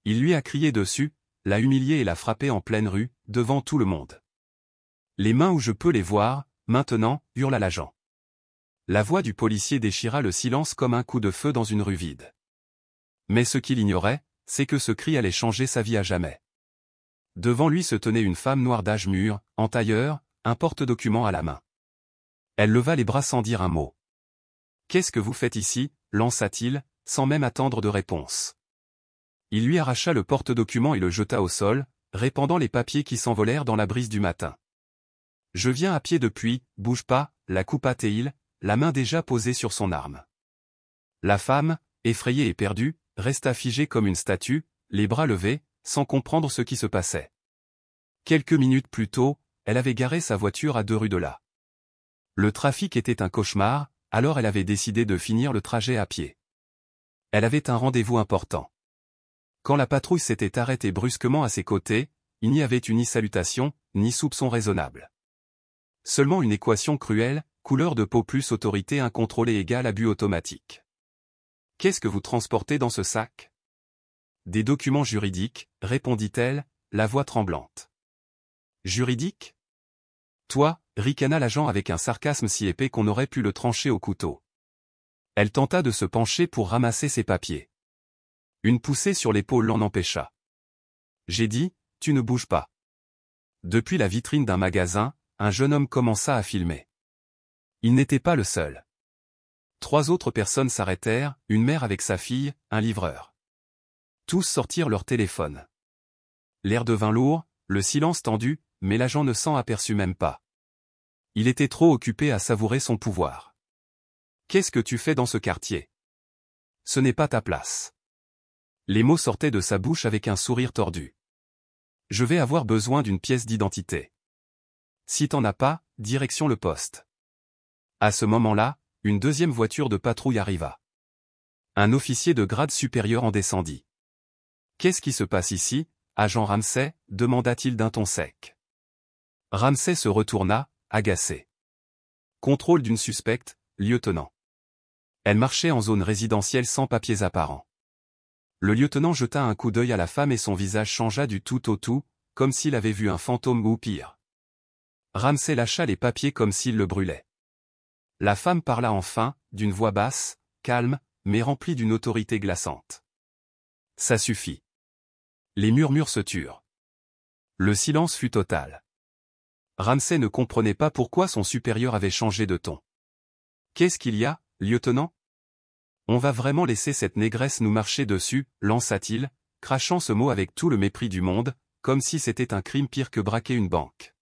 Il lui a crié dessus, l'a humiliée et l'a frappée en pleine rue, devant tout le monde. Les mains où je peux les voir, maintenant, hurla l'agent. La voix du policier déchira le silence comme un coup de feu dans une rue vide. Mais ce qu'il ignorait, c'est que ce cri allait changer sa vie à jamais. Devant lui se tenait une femme noire d'âge mûr, en tailleur, un porte-document à la main. Elle leva les bras sans dire un mot. « Qu'est-ce que vous faites ici » lança-t-il, sans même attendre de réponse. Il lui arracha le porte-document et le jeta au sol, répandant les papiers qui s'envolèrent dans la brise du matin. « Je viens à pied depuis, bouge pas » la coupa-t-il, la main déjà posée sur son arme. La femme, effrayée et perdue, resta figée comme une statue, les bras levés, sans comprendre ce qui se passait. Quelques minutes plus tôt, elle avait garé sa voiture à 2 rues de là. Le trafic était un cauchemar, alors elle avait décidé de finir le trajet à pied. Elle avait un rendez-vous important. Quand la patrouille s'était arrêtée brusquement à ses côtés, il n'y avait eu ni salutation, ni soupçon raisonnable. Seulement une équation cruelle, couleur de peau plus autorité incontrôlée égale abus automatique. « Qu'est-ce que vous transportez dans ce sac ?»« Des documents juridiques, répondit-elle, la voix tremblante. « Juridiques ?»« Toi » ricana l'agent avec un sarcasme si épais qu'on aurait pu le trancher au couteau. Elle tenta de se pencher pour ramasser ses papiers. Une poussée sur l'épaule l'en empêcha. « J'ai dit, tu ne bouges pas. » Depuis la vitrine d'un magasin, un jeune homme commença à filmer. Il n'était pas le seul. 3 autres personnes s'arrêtèrent, une mère avec sa fille, un livreur. Tous sortirent leur téléphone. L'air devint lourd, le silence tendu, mais l'agent ne s'en aperçut même pas. Il était trop occupé à savourer son pouvoir. « Qu'est-ce que tu fais dans ce quartier ? Ce n'est pas ta place. » Les mots sortaient de sa bouche avec un sourire tordu. « Je vais avoir besoin d'une pièce d'identité. Si t'en as pas, direction le poste. » À ce moment-là, une deuxième voiture de patrouille arriva. Un officier de grade supérieur en descendit. « Qu'est-ce qui se passe ici, agent Ramsey » demanda-t-il d'un ton sec. Ramsey se retourna, agacé. « Contrôle d'une suspecte, lieutenant. » Elle marchait en zone résidentielle sans papiers apparents. Le lieutenant jeta un coup d'œil à la femme et son visage changea du tout au tout, comme s'il avait vu un fantôme ou pire. Ramsey lâcha les papiers comme s'il le brûlait. La femme parla enfin, d'une voix basse, calme, mais remplie d'une autorité glaçante. « Ça suffit. » Les murmures se turent. Le silence fut total. Ramsey ne comprenait pas pourquoi son supérieur avait changé de ton. « Qu'est-ce qu'il y a, lieutenant ? On va vraiment laisser cette négresse nous marcher dessus, lança-t-il, crachant ce mot avec tout le mépris du monde, comme si c'était un crime pire que braquer une banque.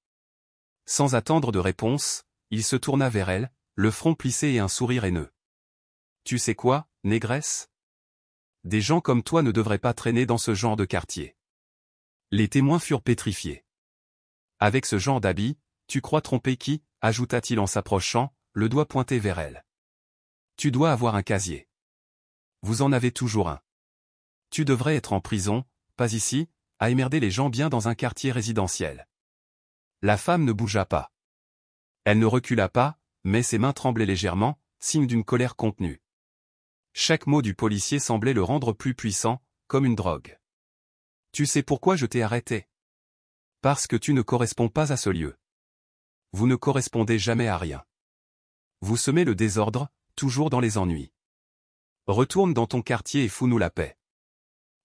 Sans attendre de réponse, il se tourna vers elle, le front plissé et un sourire haineux. « Tu sais quoi, négresse ? Des gens comme toi ne devraient pas traîner dans ce genre de quartier. » Les témoins furent pétrifiés. « Avec ce genre d'habit, tu crois tromper qui ?» ajouta-t-il en s'approchant, le doigt pointé vers elle. « Tu dois avoir un casier. Vous en avez toujours un. Tu devrais être en prison, pas ici, à emmerder les gens bien dans un quartier résidentiel. » La femme ne bougea pas. Elle ne recula pas, mais ses mains tremblaient légèrement, signe d'une colère contenue. Chaque mot du policier semblait le rendre plus puissant, comme une drogue. « Tu sais pourquoi je t'ai arrêté ? Parce que tu ne corresponds pas à ce lieu. Vous ne correspondez jamais à rien. Vous semez le désordre, toujours dans les ennuis. Retourne dans ton quartier et fous-nous la paix. »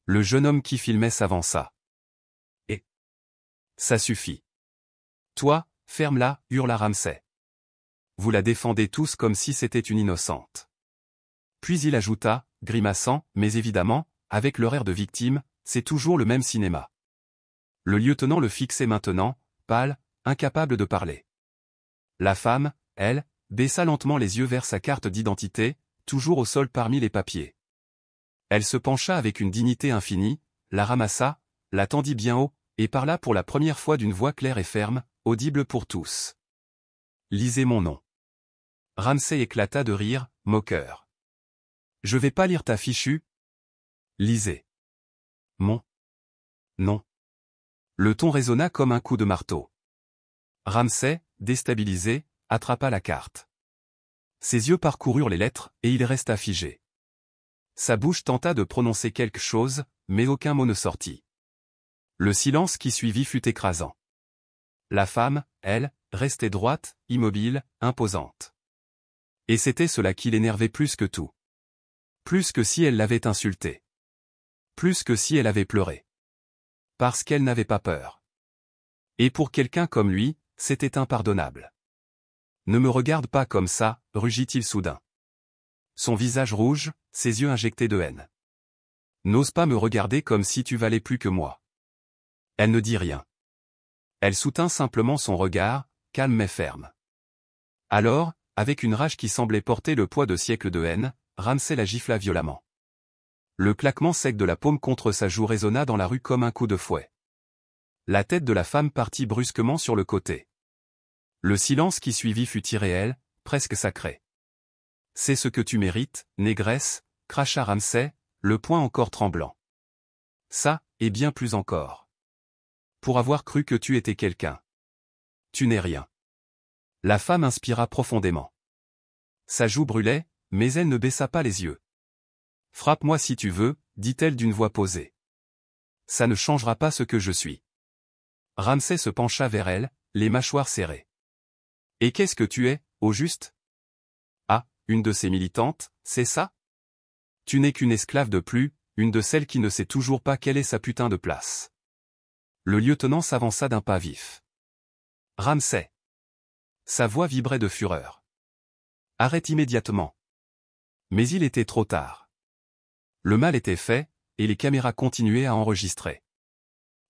Le jeune homme qui filmait s'avança. « Et ça suffit. Toi, ferme-la » hurla Ramsey. « Vous la défendez tous comme si c'était une innocente. » Puis il ajouta, grimaçant, « Mais évidemment, avec leur air de victime, c'est toujours le même cinéma. » Le lieutenant le fixait maintenant, pâle, incapable de parler. La femme, elle, baissa lentement les yeux vers sa carte d'identité, toujours au sol parmi les papiers. Elle se pencha avec une dignité infinie, la ramassa, la tendit bien haut, et parla pour la première fois d'une voix claire et ferme, audible pour tous. « Lisez mon nom. » Ramsey éclata de rire, moqueur. « Je vais pas lire ta fichue. Lisez. Mon nom. » Le ton résonna comme un coup de marteau. Ramsey, déstabilisé, attrapa la carte. Ses yeux parcoururent les lettres, et il resta figé. Sa bouche tenta de prononcer quelque chose, mais aucun mot ne sortit. Le silence qui suivit fut écrasant. La femme, elle, restait droite, immobile, imposante. Et c'était cela qui l'énervait plus que tout. Plus que si elle l'avait insulté. Plus que si elle avait pleuré. Parce qu'elle n'avait pas peur. Et pour quelqu'un comme lui, c'était impardonnable. Ne me regarde pas comme ça, rugit-il soudain. Son visage rouge, ses yeux injectés de haine. N'ose pas me regarder comme si tu valais plus que moi. Elle ne dit rien. Elle soutint simplement son regard, calme mais ferme. Alors, avec une rage qui semblait porter le poids de siècles de haine, Ramsay la gifla violemment. Le claquement sec de la paume contre sa joue résonna dans la rue comme un coup de fouet. La tête de la femme partit brusquement sur le côté. Le silence qui suivit fut irréel, presque sacré. « C'est ce que tu mérites, négresse », cracha Ramsay, le poing encore tremblant. « Ça, et bien plus encore. Pour avoir cru que tu étais quelqu'un. Tu n'es rien. » La femme inspira profondément. Sa joue brûlait, mais elle ne baissa pas les yeux. « Frappe-moi si tu veux, dit-elle d'une voix posée. Ça ne changera pas ce que je suis. » Ramsay se pencha vers elle, les mâchoires serrées. « Et qu'est-ce que tu es, au juste ? Ah, une de ces militantes, c'est ça ? Tu n'es qu'une esclave de plus, une de celles qui ne sait toujours pas quelle est sa putain de place. » Le lieutenant s'avança d'un pas vif. « Ramsay !» Sa voix vibrait de fureur. « Arrête immédiatement. » Mais il était trop tard. Le mal était fait, et les caméras continuaient à enregistrer.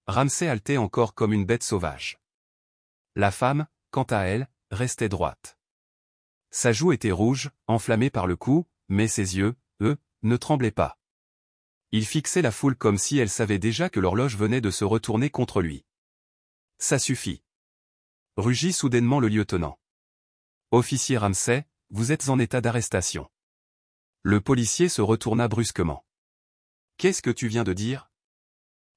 Ramsay haletait encore comme une bête sauvage. La femme, quant à elle, restait droite. Sa joue était rouge, enflammée par le coup, mais ses yeux, eux, ne tremblaient pas. Il fixait la foule comme si elle savait déjà que l'horloge venait de se retourner contre lui. « Ça suffit. » Rugit soudainement le lieutenant. « Officier Ramsay, vous êtes en état d'arrestation. » Le policier se retourna brusquement. « Qu'est-ce que tu viens de dire ?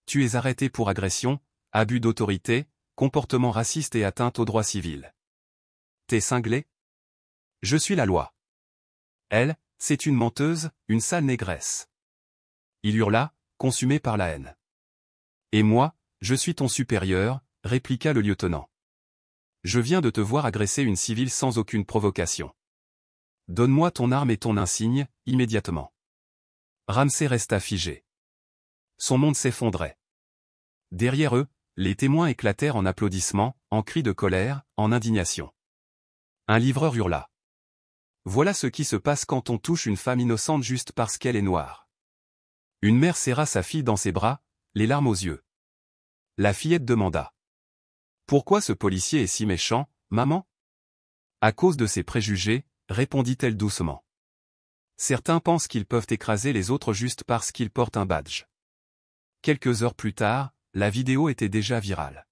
Tu es arrêté pour agression, abus d'autorité, comportement raciste et atteinte aux droits civils. T'es cinglé ? Je suis la loi. Elle, c'est une menteuse, une sale négresse. » Il hurla, consumé par la haine. « Et moi, je suis ton supérieur, » répliqua le lieutenant. « Je viens de te voir agresser une civile sans aucune provocation. Donne-moi ton arme et ton insigne, immédiatement. » Ramsay resta figé. Son monde s'effondrait. Derrière eux, les témoins éclatèrent en applaudissements, en cris de colère, en indignation. Un livreur hurla. « Voilà ce qui se passe quand on touche une femme innocente juste parce qu'elle est noire. » Une mère serra sa fille dans ses bras, les larmes aux yeux. La fillette demanda. « Pourquoi ce policier est si méchant, maman ? » « À cause de ses préjugés, » répondit-elle doucement. « Certains pensent qu'ils peuvent écraser les autres juste parce qu'ils portent un badge. » Quelques heures plus tard, la vidéo était déjà virale.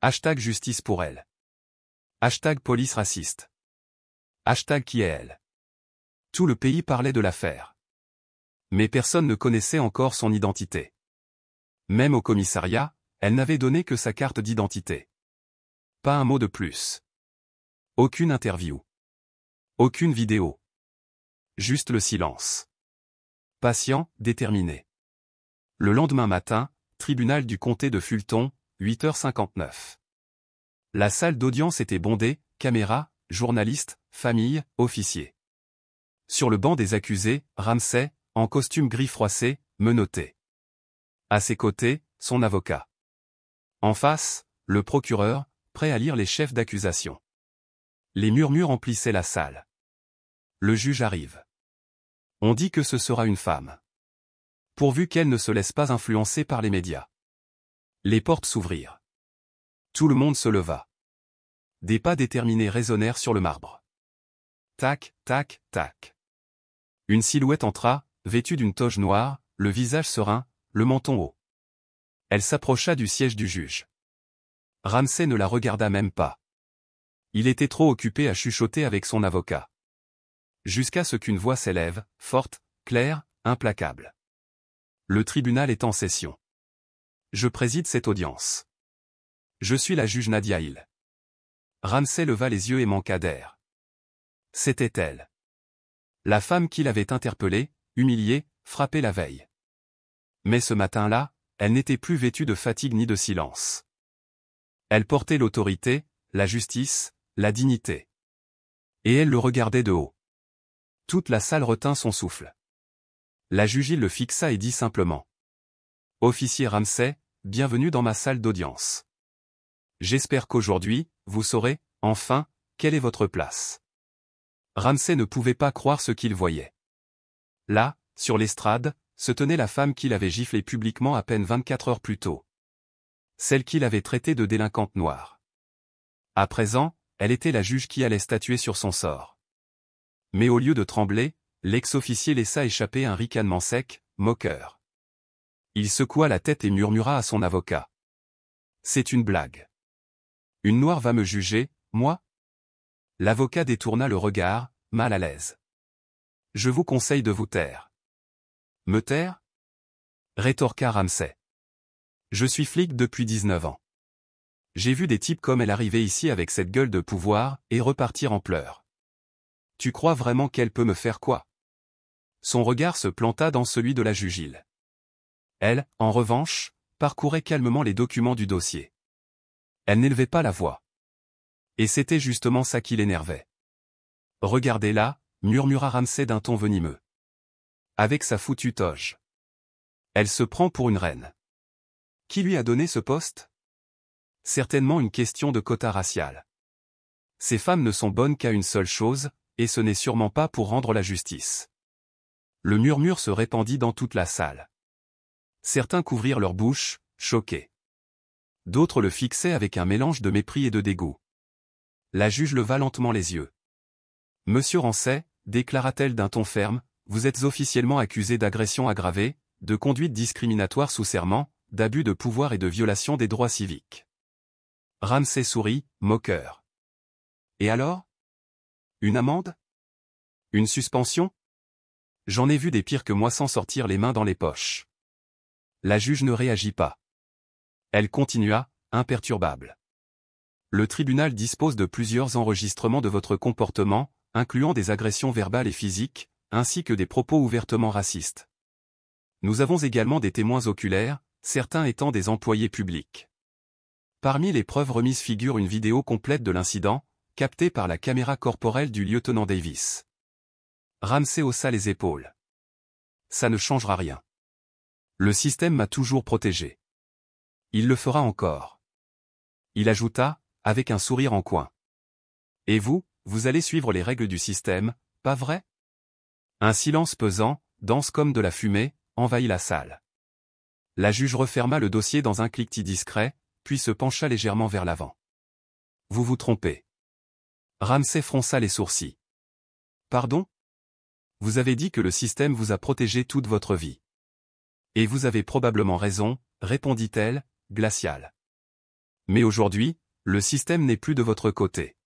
Hashtag justice pour elle. Hashtag police raciste. Hashtag qui est elle. Tout le pays parlait de l'affaire. Mais personne ne connaissait encore son identité. Même au commissariat, elle n'avait donné que sa carte d'identité. Pas un mot de plus. Aucune interview. Aucune vidéo. Juste le silence. Patient, déterminé. Le lendemain matin, tribunal du comté de Fulton, 8h59. La salle d'audience était bondée, caméras, journalistes, familles, officiers. Sur le banc des accusés, Ramsay, en costume gris froissé, menotté. À ses côtés, son avocat. En face, le procureur, prêt à lire les chefs d'accusation. Les murmures emplissaient la salle. Le juge arrive. On dit que ce sera une femme. Pourvu qu'elle ne se laisse pas influencer par les médias. Les portes s'ouvrirent. Tout le monde se leva. Des pas déterminés résonnèrent sur le marbre. Tac, tac, tac. Une silhouette entra, vêtue d'une toge noire, le visage serein, le menton haut. Elle s'approcha du siège du juge. Ramsay ne la regarda même pas. Il était trop occupé à chuchoter avec son avocat. Jusqu'à ce qu'une voix s'élève, forte, claire, implacable. Le tribunal est en session. Je préside cette audience. Je suis la juge Nadia Hill. Ramsay leva les yeux et manqua d'air. C'était elle. La femme qui l'avait interpellé, humiliée, frappée la veille. Mais ce matin-là, elle n'était plus vêtue de fatigue ni de silence. Elle portait l'autorité, la justice, la dignité. Et elle le regardait de haut. Toute la salle retint son souffle. La juge le fixa et dit simplement. « Officier Ramsay, bienvenue dans ma salle d'audience. J'espère qu'aujourd'hui, vous saurez, enfin, quelle est votre place. » Ramsay ne pouvait pas croire ce qu'il voyait. Là, sur l'estrade, se tenait la femme qu'il avait giflée publiquement à peine 24 heures plus tôt. Celle qu'il avait traitée de délinquante noire. À présent, elle était la juge qui allait statuer sur son sort. Mais au lieu de trembler, l'ex-officier laissa échapper un ricanement sec, moqueur. Il secoua la tête et murmura à son avocat. « C'est une blague. Une noire va me juger, moi ?» L'avocat détourna le regard, mal à l'aise. « Je vous conseille de vous taire. »« Me taire ?» rétorqua Ramsay. « Je suis flic depuis 19 ans. J'ai vu des types comme elle arriver ici avec cette gueule de pouvoir et repartir en pleurs. Tu crois vraiment qu'elle peut me faire quoi ?» Son regard se planta dans celui de la jugile. Elle, en revanche, parcourait calmement les documents du dossier. Elle n'élevait pas la voix. Et c'était justement ça qui l'énervait. « Regardez-la » murmura Ramsay d'un ton venimeux. Avec sa foutue toge. Elle se prend pour une reine. Qui lui a donné ce poste? Certainement une question de quota racial. Ces femmes ne sont bonnes qu'à une seule chose, et ce n'est sûrement pas pour rendre la justice. Le murmure se répandit dans toute la salle. Certains couvrirent leur bouche, choqués. D'autres le fixaient avec un mélange de mépris et de dégoût. La juge leva lentement les yeux. « Monsieur Ramsay, déclara-t-elle d'un ton ferme, vous êtes officiellement accusé d'agression aggravée, de conduite discriminatoire sous serment, d'abus de pouvoir et de violation des droits civiques. » Ramsay sourit, moqueur. « Et alors? Une amende? Une suspension? J'en ai vu des pires que moi sans sortir les mains dans les poches. » La juge ne réagit pas. Elle continua, imperturbable. « Le tribunal dispose de plusieurs enregistrements de votre comportement, incluant des agressions verbales et physiques, ainsi que des propos ouvertement racistes. Nous avons également des témoins oculaires, certains étant des employés publics. Parmi les preuves remises figure une vidéo complète de l'incident, captée par la caméra corporelle du lieutenant Davis. » Ramsay haussa les épaules. « Ça ne changera rien. Le système m'a toujours protégé. Il le fera encore. » Il ajouta, avec un sourire en coin. « Et vous, vous allez suivre les règles du système, pas vrai ?» Un silence pesant, dense comme de la fumée, envahit la salle. La juge referma le dossier dans un cliquetis discret, puis se pencha légèrement vers l'avant. « Vous vous trompez. » Ramsay fronça les sourcils. « Pardon? Vous avez dit que le système vous a protégé toute votre vie. » « Et vous avez probablement raison, » répondit-elle, glaciale. « Mais aujourd'hui, le système n'est plus de votre côté.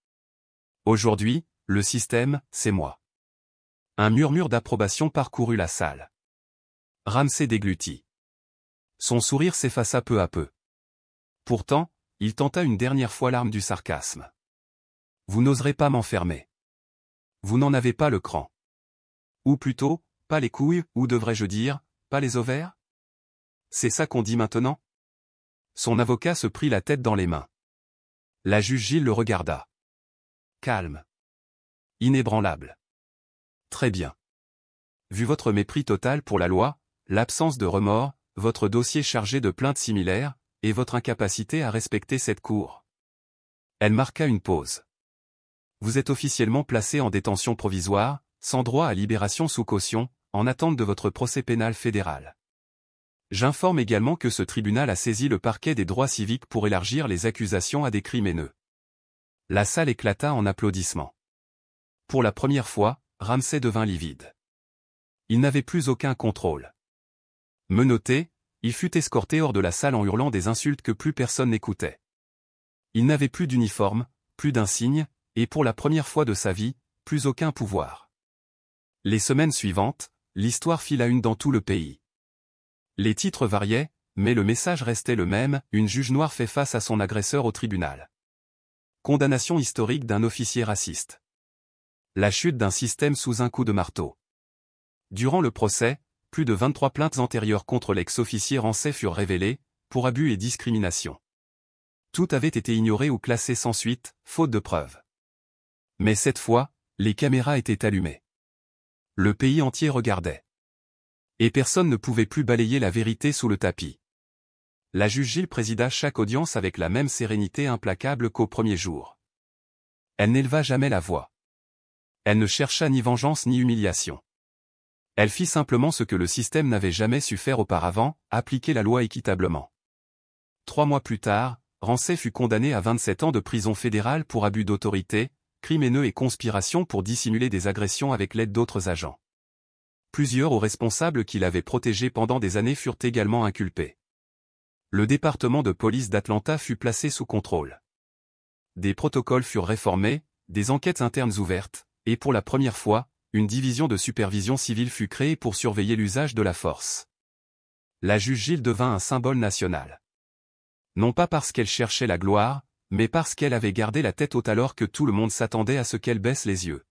Aujourd'hui, le système, c'est moi. » Un murmure d'approbation parcourut la salle. Ramsay déglutit. Son sourire s'effaça peu à peu. Pourtant, il tenta une dernière fois l'arme du sarcasme. « Vous n'oserez pas m'enfermer. Vous n'en avez pas le cran. Ou plutôt, pas les couilles, ou devrais-je dire, pas les ovaires? C'est ça qu'on dit maintenant ?» Son avocat se prit la tête dans les mains. La juge Gilles le regarda. Calme. Inébranlable. Très bien. Vu votre mépris total pour la loi, l'absence de remords, votre dossier chargé de plaintes similaires, et votre incapacité à respecter cette cour. Elle marqua une pause. Vous êtes officiellement placé en détention provisoire, sans droit à libération sous caution, en attente de votre procès pénal fédéral. J'informe également que ce tribunal a saisi le parquet des droits civiques pour élargir les accusations à des crimes haineux. La salle éclata en applaudissements. Pour la première fois, Ramsay devint livide. Il n'avait plus aucun contrôle. Menotté, il fut escorté hors de la salle en hurlant des insultes que plus personne n'écoutait. Il n'avait plus d'uniforme, plus d'insigne, et pour la première fois de sa vie, plus aucun pouvoir. Les semaines suivantes, l'histoire fit la une dans tout le pays. Les titres variaient, mais le message restait le même, une juge noire fait face à son agresseur au tribunal. Condamnation historique d'un officier raciste. La chute d'un système sous un coup de marteau. Durant le procès, plus de 23 plaintes antérieures contre l'ex-officier Rancet furent révélées, pour abus et discrimination. Tout avait été ignoré ou classé sans suite, faute de preuves. Mais cette fois, les caméras étaient allumées. Le pays entier regardait. Et personne ne pouvait plus balayer la vérité sous le tapis. La juge Gilles présida chaque audience avec la même sérénité implacable qu'au premier jour. Elle n'éleva jamais la voix. Elle ne chercha ni vengeance ni humiliation. Elle fit simplement ce que le système n'avait jamais su faire auparavant, appliquer la loi équitablement. 3 mois plus tard, Rancet fut condamné à 27 ans de prison fédérale pour abus d'autorité, crime haineux et conspiration pour dissimuler des agressions avec l'aide d'autres agents. Plusieurs hauts responsables qui l'avaient protégé pendant des années furent également inculpés. Le département de police d'Atlanta fut placé sous contrôle. Des protocoles furent réformés, des enquêtes internes ouvertes, et pour la première fois, une division de supervision civile fut créée pour surveiller l'usage de la force. La juge Gilles devint un symbole national. Non pas parce qu'elle cherchait la gloire, mais parce qu'elle avait gardé la tête haute alors que tout le monde s'attendait à ce qu'elle baisse les yeux.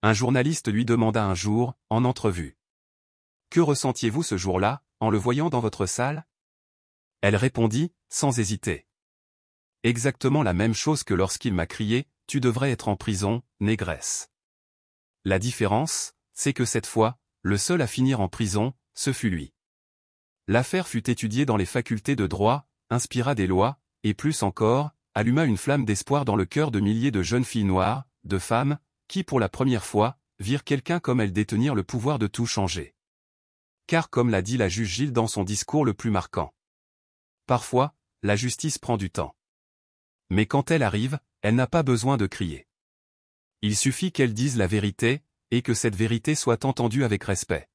Un journaliste lui demanda un jour, en entrevue. « Que ressentiez-vous ce jour-là, en le voyant dans votre salle ?» Elle répondit, sans hésiter. « Exactement la même chose que lorsqu'il m'a crié, « Tu devrais être en prison, négresse. » La différence, c'est que cette fois, le seul à finir en prison, ce fut lui. L'affaire fut étudiée dans les facultés de droit, inspira des lois, et plus encore, alluma une flamme d'espoir dans le cœur de milliers de jeunes filles noires, de femmes, qui pour la première fois, virent quelqu'un comme elle détenir le pouvoir de tout changer. Car comme l'a dit la juge Gilles dans son discours le plus marquant. Parfois, la justice prend du temps. Mais quand elle arrive, elle n'a pas besoin de crier. Il suffit qu'elle dise la vérité, et que cette vérité soit entendue avec respect.